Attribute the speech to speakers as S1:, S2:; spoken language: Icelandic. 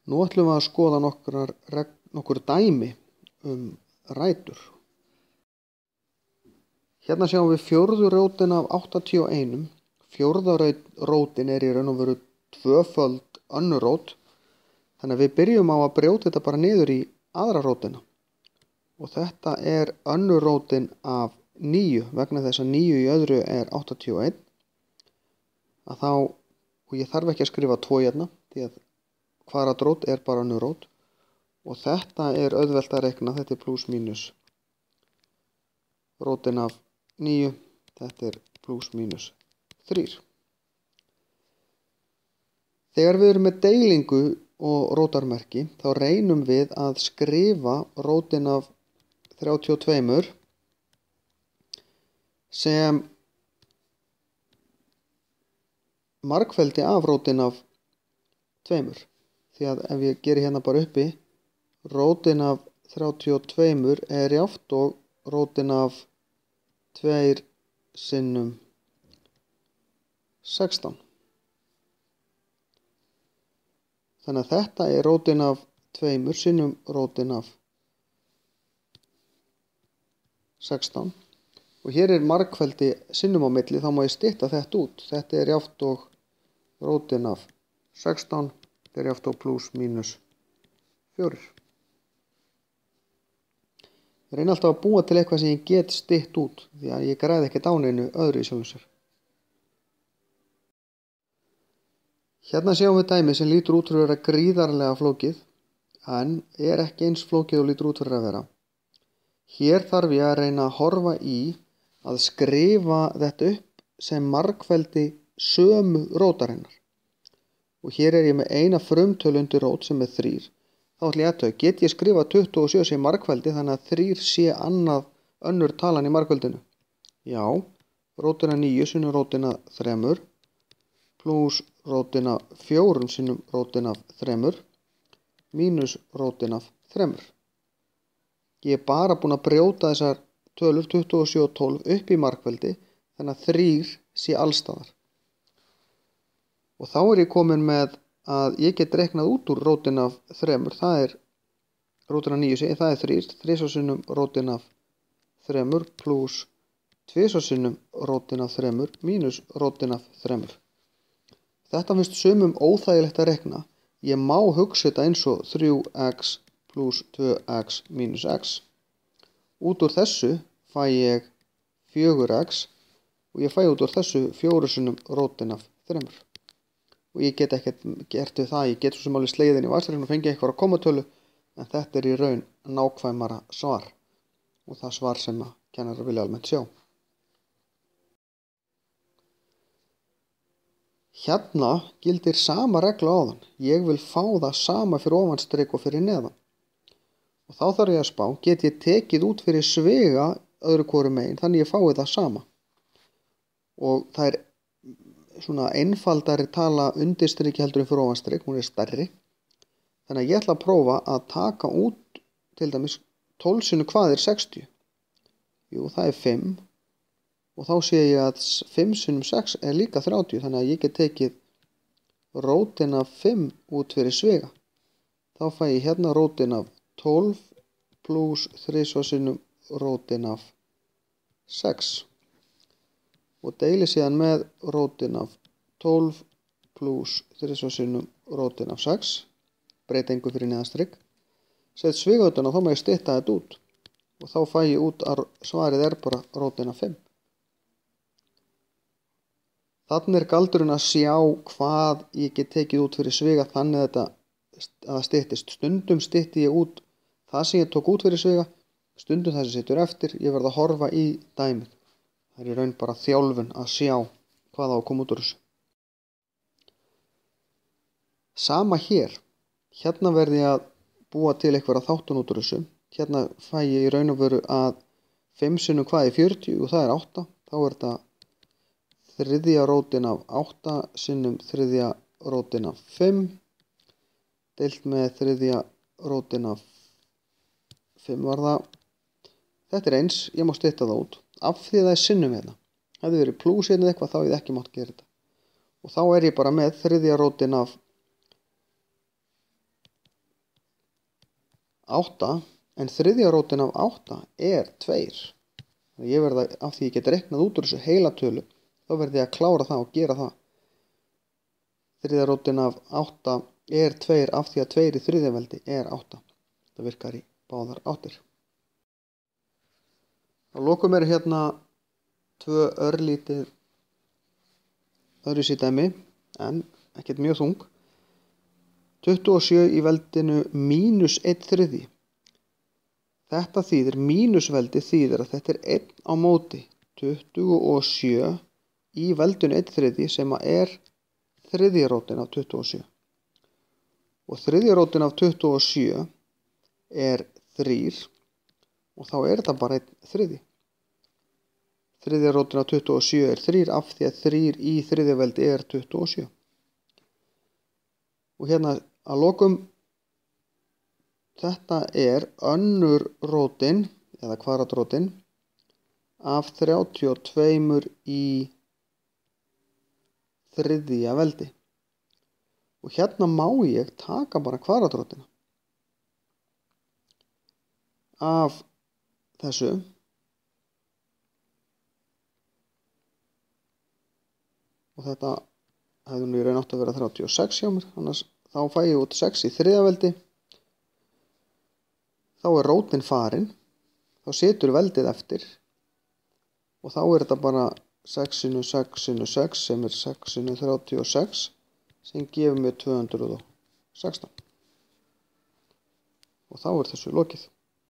S1: Nú ætlum við að skoða nokkur dæmi rætur. Hérna sjáum við fjórðu rótina af 81. Fjórða rótin í raun og veru tvöföld önnur rót. Þannig að við byrjum á að brjóta þetta bara niður í aðra rótina. Og þetta önnur rótin af 9, vegna þess að 9 í öðru 81. Og ég þarf ekki að skrifa 2 hérna, því að kvadratrót bara önnur rót. Og þetta auðvelt að reikna, þetta plús mínus rótin af 9, þetta plús mínus 3. Þegar við erum með deilingu og rótarmerki, þá reynum við að skrifa rótin af 32 sem margfeldi af rótin af 2. Því að ef ég geri hérna bara uppi, rótin af 32 jafnt og rótin af 2 sinnum 16. Þannig að þetta rótin af 2 sinnum rótin af 16. Og hér margfeldi sinnum á milli, þá má ég stytta þetta út. Þetta jafnt og rótin af 16, þetta jafnt og plús mínus 4. Ég reyni alltaf að búa til eitthvað sem ég get stytt út, því að ég græði ekkert á neinu öðru í sjálfum sér. Hérna sjáum við dæmi sem lítur út fyrir að vera gríðarlega flókið, en ekki eins flókið og lítur út fyrir að vera. Hér þarf ég að reyna að horfa í að skrifa þetta upp sem margfeldi sömu rótarinnar. Og hér ég með eina frumtölu undir rót sem 3. Þá ætla ég að get ég skrifa 27 sem margfeldi, þannig að 3 sé önnur talan í margfeldinu. Já, rótina 9 sinnum rótina 3 pluss rótina 4 sinnum rótina 3 mínus rótina 3. Ég bara búin að brjóta þessar tölur 27 og 12 upp í margfeldi, þannig að 3 sé allstaðar. Og þá ég komin með að ég get reiknað út úr rótina 3, það rótina 9, það 3 sinnum rótina 3 pluss 2 sinnum rótina 3 mínus rótina 3. Þetta finnst sumum óþægilegt að reikna. Ég má hugsa þetta eins og 3x pluss 2x mínus x. Út úr þessu fæ ég 4x og ég fæ út úr þessu 4 sinnum rótin af 3. Og ég get ekkert gert við það, ég get svo sem alveg slegið inn í vaxtarreikning og fengið eitthvað komatölu, en þetta í raun nákvæmara svar. Og það svar sem að kennarar vilja almennt sjá. Hérna gildir sama regla áðan. Ég vil fá það sama fyrir ofanstrik og fyrir neðan. Og þá þarf ég að spá, get ég tekið út fyrir sviga öðru hvoru megin, þannig ég fái það sama. Og það svona einfaldari tala undirstriki heldur en fyrir ofanstrik, hún stærri. Þannig að ég ætla að prófa að taka út til dæmis 12 sinnum hvað 60? Jú, það 5. Og þá sé ég að 5 sinnum 6 líka 30, þannig að ég get tekið rótin af 5 út fyrir sviga. Þá fæ ég hérna rótin af 12 pluss 3 sinnum rótin af 6. Og deili síðan með rótin af 12 pluss 3 sinnum rótin af 6. Breyta engu fyrir neðanstrik. Sett sviga utan og þá má ég stytta þetta út. Og þá fæ ég út að svarið bara rótin af 5. Þannig galdurinn að sjá hvað ég get tekið út fyrir sviga þannig að það styttist. Stundum stytti ég út það sem ég tók út fyrir sviga, stundum það sem situr eftir, ég verð að horfa í dæmið. Það í raun bara þjálfun að sjá hvað á að koma út úr þessu. Sama hér. Hérna verð ég að búa til eitthvað þáttun út úr þessu. Hérna fæ ég í raun og veru að 5 sinnum hvað 40 og það 8. Þá þetta þriðja rótin af 8 sinnum þriðja rótin af 5 deilt með þriðja rótin af 5 var það. Þetta eins, ég má stytta það út. Af því það sinnum hérna. Hefði verið plús hérna eitthvað þá hefði ekki mátt gera þetta. Og þá ég bara með þriðja rótin af 8 en þriðja rótin af 8 er 2. Ég verða, af því ég get reiknað út úr þessu heila tölu, þá verði ég að klára það og gera það. Þriðja rótin af 8 er 2 af því að 2 í þriðja veldi er 8. Það virkar í báðar áttir. Að lokum er hérna 2 örlítið öðruvísi dæmi, en ekkert mjög þung. 27 í veldinu mínus 1/3. Þetta þýðir, mínusveldi þýðir að þetta er 1 á móti 27 í veldinu 1/3 sem er þriðja rótin af 27. Og þriðja rótin af 27 er 3 og þá er þetta bara 1/3. Þriðja rótin af 27 er 3 af því að 3 í þriðja veldi er 27. Og hérna að lokum, þetta er önnur rótin, eða kvadratrótin, af 32 í þriðja veldi. Og hérna má ég taka bara kvadratrótina af þessu. Og þetta hefði nú í raun átt að vera 36 hjá mér, annars þá fæ ég út 6 í þriðja veldi. Þá er rótin farin, þá situr veldið eftir og þá er þetta bara 6 × 6 × 6 sem er 6 × 36 sem gefur mér 216. Og þá er þessu lokið.